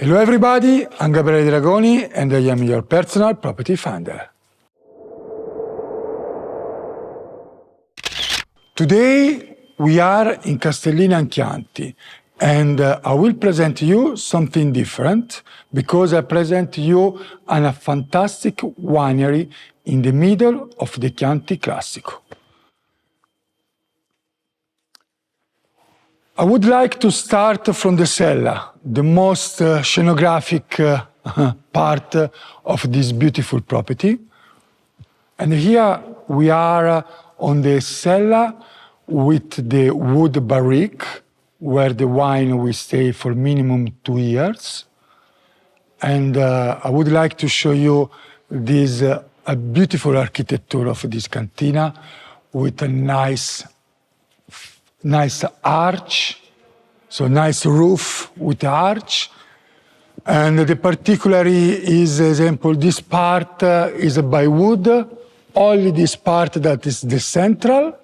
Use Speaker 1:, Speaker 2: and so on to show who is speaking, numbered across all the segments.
Speaker 1: Hello everybody, I'm Gabriele Dragoni and I am your personal property finder. Today we are in Castellina and Chianti and I will present to you something different because I present to you a fantastic winery in the middle of the Chianti Classico. I would like to start from the cella, the most scenographic part of this beautiful property. And here we are on the cella with the wood barrique, where the wine will stay for minimum 2 years. And I would like to show you this a beautiful architecture of this cantina with a nice arch, so nice roof with arch. And the particularity is, example, this part is by wood, only this part that is the central,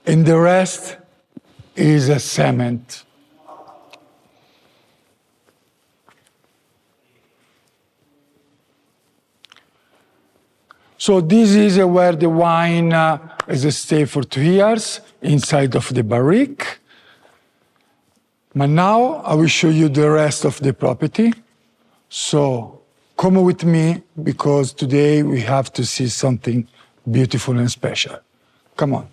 Speaker 1: and the rest is a cement. So this is where the wine is stayed for 2 years, inside of the barrique. But now I will show you the rest of the property. So come with me, because today we have to see something beautiful and special. Come on.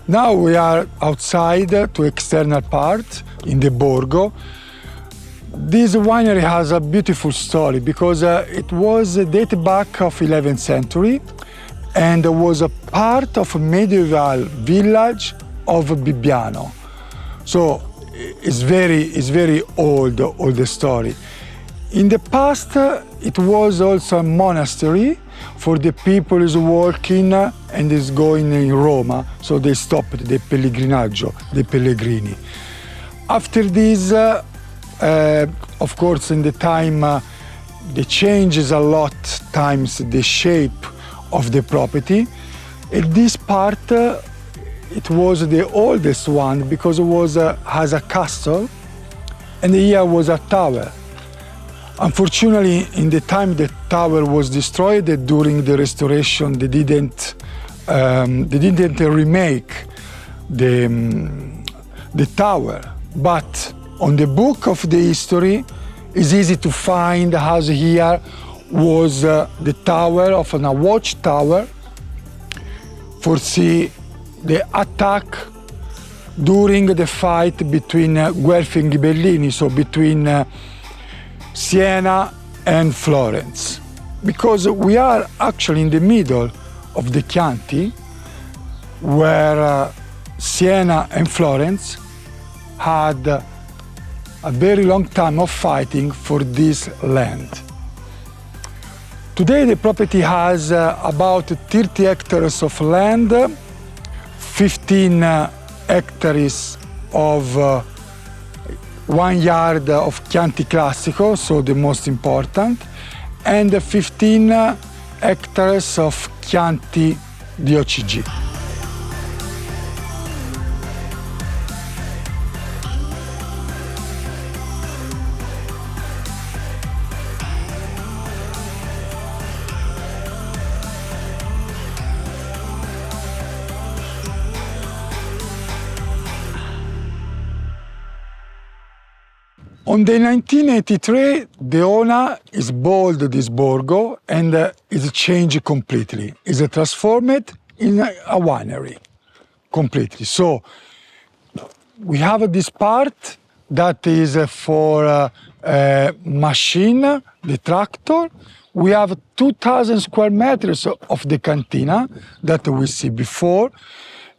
Speaker 1: Now we are outside to external part in the Borgo. This winery has a beautiful story because it was dated back of 11th century and was a part of a medieval village of Bibbiano. So it's very old the story. In the past, it was also a monastery for the people who's working and is going in Roma, so they stopped the pellegrinaggio, the pellegrini. After this, of course, in the time, they changes a lot times the shape of the property. And this part, it was the oldest one because it was has a castle, and here was a tower. Unfortunately, in the time the tower was destroyed during the restoration, they didn't remake the tower. But on the book of the history, it's easy to find how here was the tower of a watchtower for see the attack during the fight between Guelfi and Ghibellini, so between Siena and Florence, because we are actually in the middle of the Chianti, where Siena and Florence had a very long time of fighting for this land. Today the property has about 30 hectares of land, 15 hectares of 1 yard of Chianti Classico, so the most important, and 15 hectares of Chianti DOCG. On the 1983, the owner is bought this borgo and is changed completely. Is transformed in a winery completely. So we have this part that is for machine, the tractor. We have 2,000 square meters of the cantina that we see before,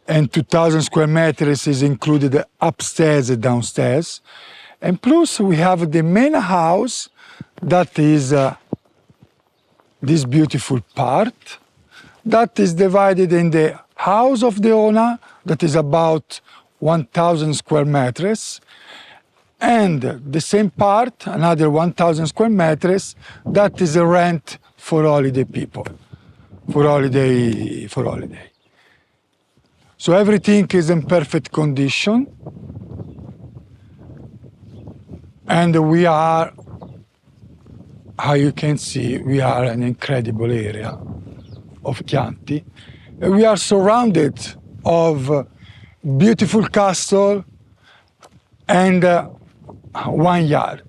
Speaker 1: and 2,000 square meters is included upstairs and downstairs. And plus we have the main house that is this beautiful part that is divided in the house of the owner that is about 1,000 square meters, and the same part, another 1,000 square meters, that is a rent for holiday people, for holiday. So everything is in perfect condition. And we are, how you can see, we are an incredible area of Chianti. We are surrounded of beautiful castle and vineyard.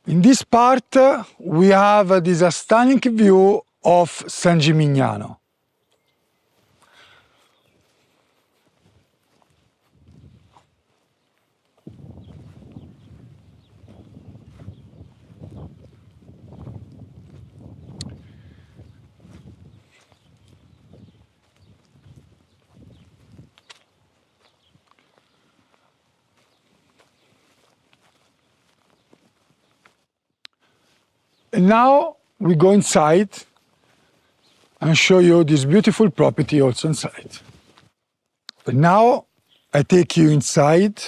Speaker 1: In this part, we have this stunning view of San Gimignano. And now we go inside and show you this beautiful property also inside. But now I take you inside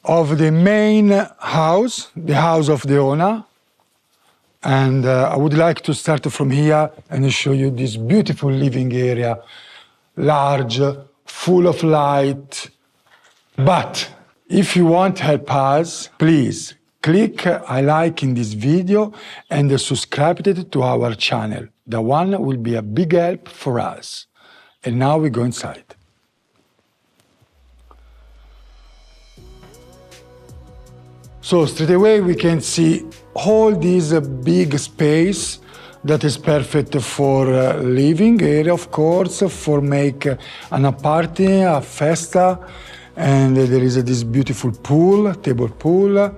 Speaker 1: of the main house, the house of the owner. And I would like to start from here and show you this beautiful living area, large, full of light. But if you want to help us, please click I like in this video and subscribe to our channel. That one will be a big help for us. And now we go inside. So straight away we can see all this big space that is perfect for living area, of course, for make an party, a festa, and there is this beautiful pool, table pool.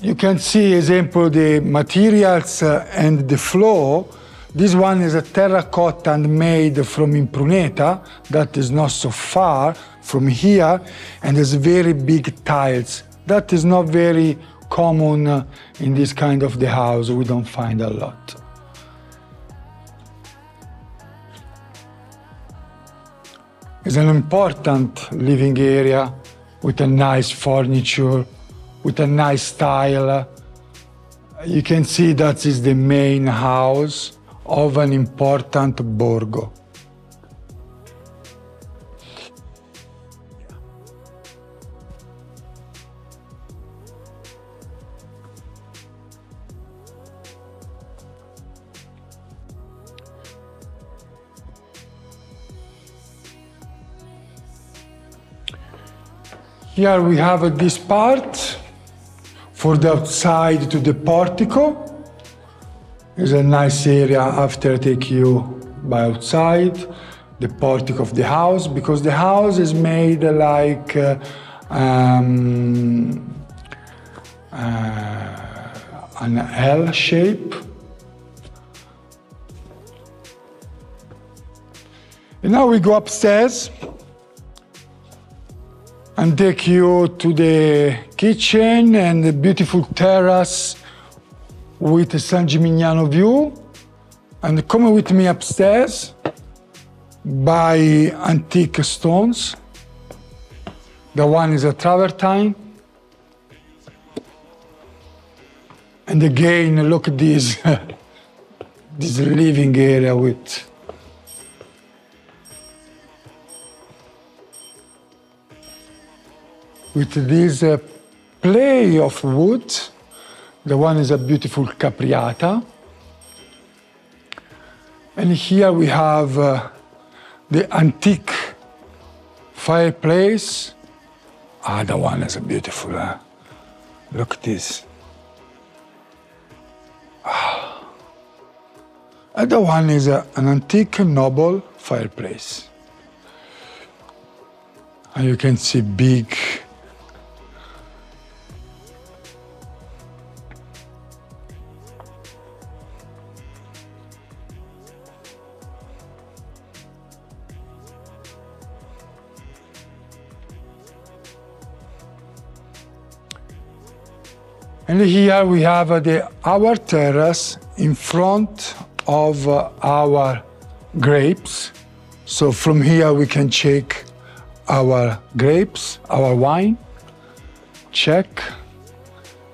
Speaker 1: You can see, example, the materials and the floor. This one is a terracotta and made from Impruneta, that is not so far from here, and there's very big tiles. That is not very common in this kind of the house, we don't find a lot. It's an important living area with a nice furniture, with a nice style. You can see that is the main house of an important borgo. Here we have this part for the outside to the portico. It's a nice area after I take you by outside, the portico of the house, because the house is made like an L shape. And now we go upstairs and take you to the kitchen and the beautiful terrace with the San Gimignano view. And come with me upstairs by antique stones. The one is a travertine. And again, look at this, this living area with this play of wood. The one is a beautiful capriata. And here we have the antique fireplace. Ah, that one is beautiful. Look at this. And that one is an antique noble fireplace. And you can see big. And here we have our terrace in front of our grapes. So from here we can check our grapes, our wine, check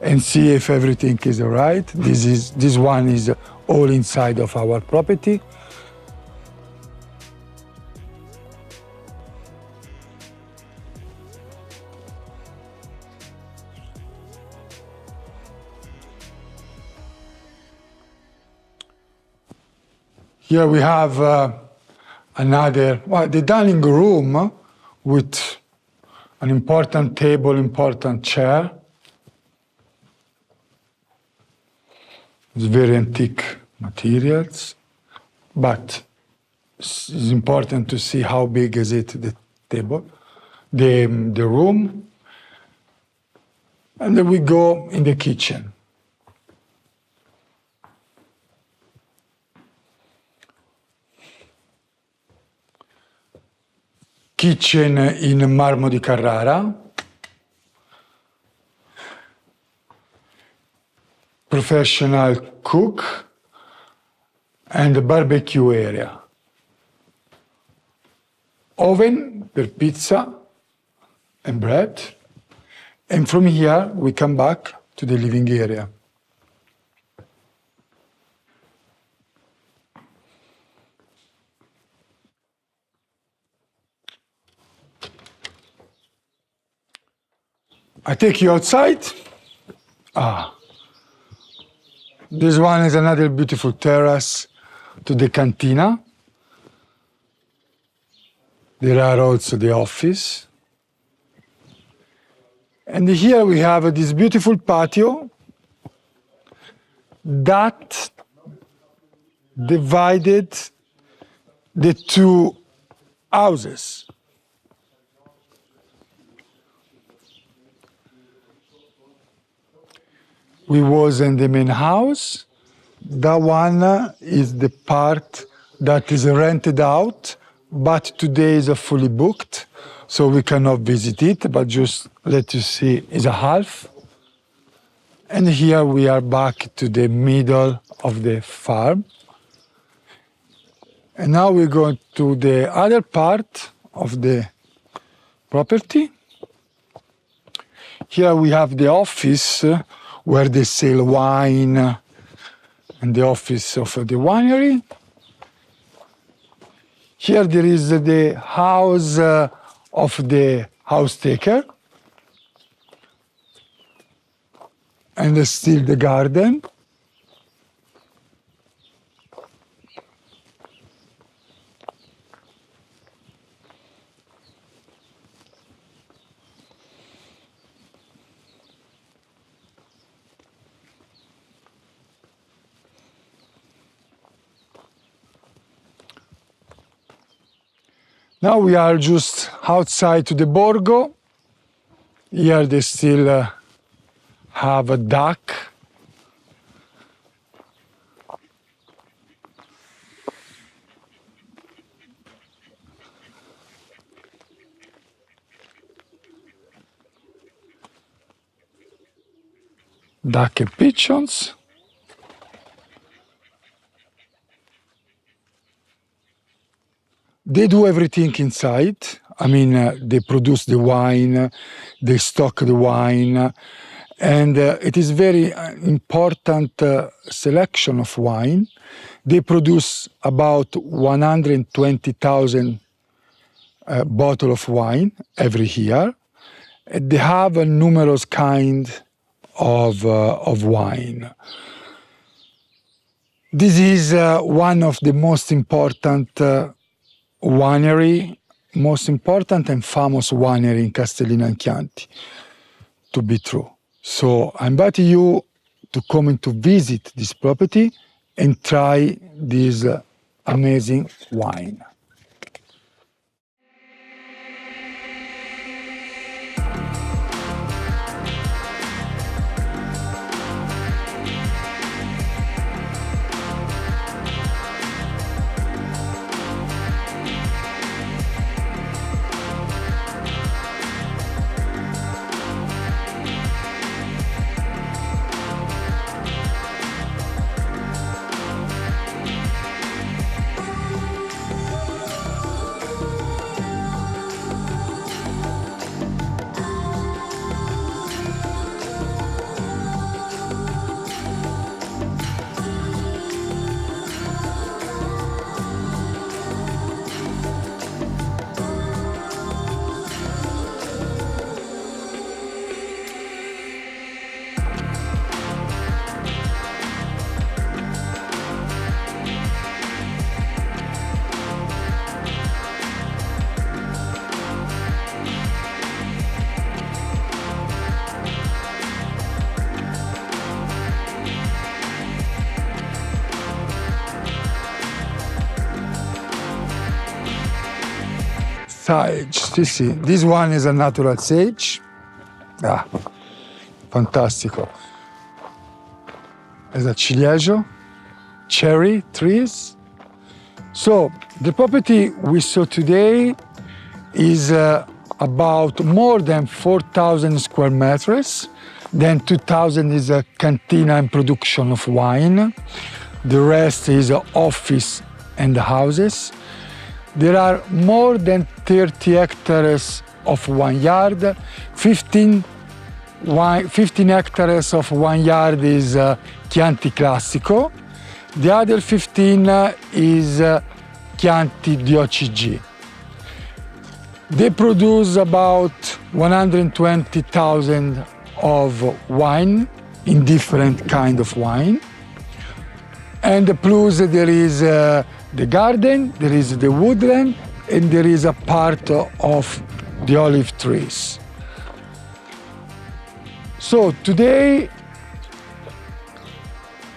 Speaker 1: and see if everything is all right. This one is all inside of our property. Here we have the dining room with an important table, important chair. It's very antique materials, but it's important to see how big is it, the table, the room. And then we go in the kitchen. Kitchen in marmo di Carrara. Professional cook and a barbecue area. Oven per pizza and bread. And from here we come back to the living area. I take you outside. This one is another beautiful terrace to the cantina. There are also the office. And here we have this beautiful patio that divided the two houses. We was in the main house. That one is the part that is rented out, but today is fully booked, so we cannot visit it, but just let you see is a half. And here we are back to the middle of the farm. And now we go to the other part of the property. Here we have the office where they sell wine and the office of the winery. Here there is the house of the house taker. And still the garden. Now we are just outside to the Borgo. Here they still have a duck. Duck and pigeons. They do everything inside. I mean, they produce the wine, they stock the wine, and it is very important selection of wine. They produce about 120,000 bottles of wine every year. They have a numerous kind of wine. This is one of the most important winery, most important and famous winery in Castellina and Chianti, to be true. So I invite you to come and to visit this property and try this amazing wine. Sage, sì. This one is a natural sage. Ah, fantastico. It's a ciliegio, cherry trees. So the property we saw today is about more than 4,000 square meters. Then 2,000 is a cantina and production of wine. The rest is office and houses. There are more than 30 hectares of vineyard. 15 hectares of vineyard is Chianti Classico. The other 15 is Chianti DOCG. They produce about 120,000 of wine, in different kind of wine. And plus there is the garden, there is the woodland, and there is a part of the olive trees. So today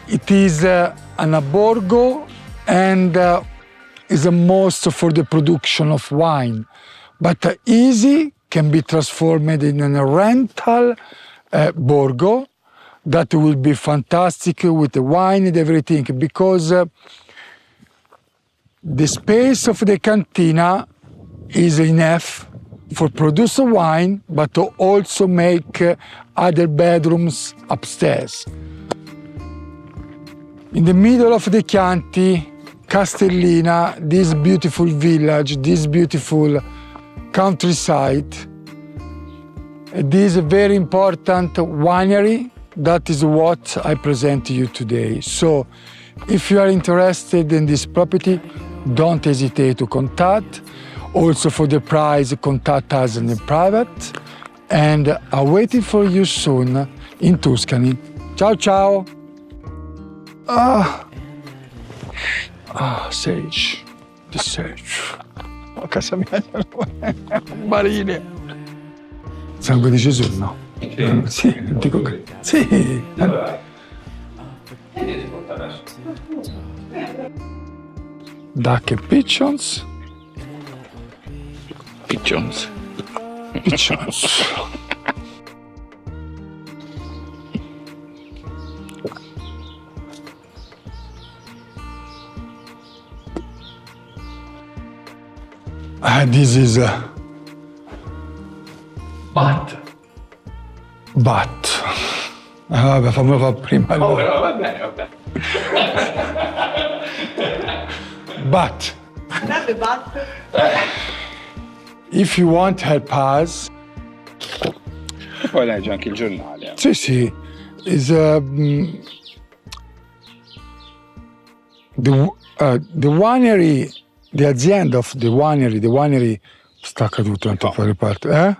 Speaker 1: it is an aborgo and is a most for the production of wine, but easy can be transformed in a rental borgo that will be fantastic with the wine and everything, because the space of the cantina is enough for produce wine, but to also make other bedrooms upstairs. In the middle of the Chianti, Castellina, this beautiful village, this beautiful countryside, this very important winery, that is what I present to you today. So if you are interested in this property, don't hesitate to contact. Also for the price, contact us in private. And I'm waiting for you soon in Tuscany. Ciao, ciao. Sage. The sage. Oh, casa mia. Marine. Sangue di Gesù, no? Sì, dico che... Sì. Duck and pigeons.
Speaker 2: Pigeons.
Speaker 1: Pigeons. This is a...
Speaker 2: Bat.
Speaker 1: Vabbè, fammelo fare prima.
Speaker 2: Oh, no, va bene, va bene.
Speaker 1: But
Speaker 3: Sarebbe bat?
Speaker 1: if you want help us,
Speaker 2: E poi leggi anche il giornale.
Speaker 1: sì, is the winery, the azienda of the winery sta caduto da tutte le parti, eh?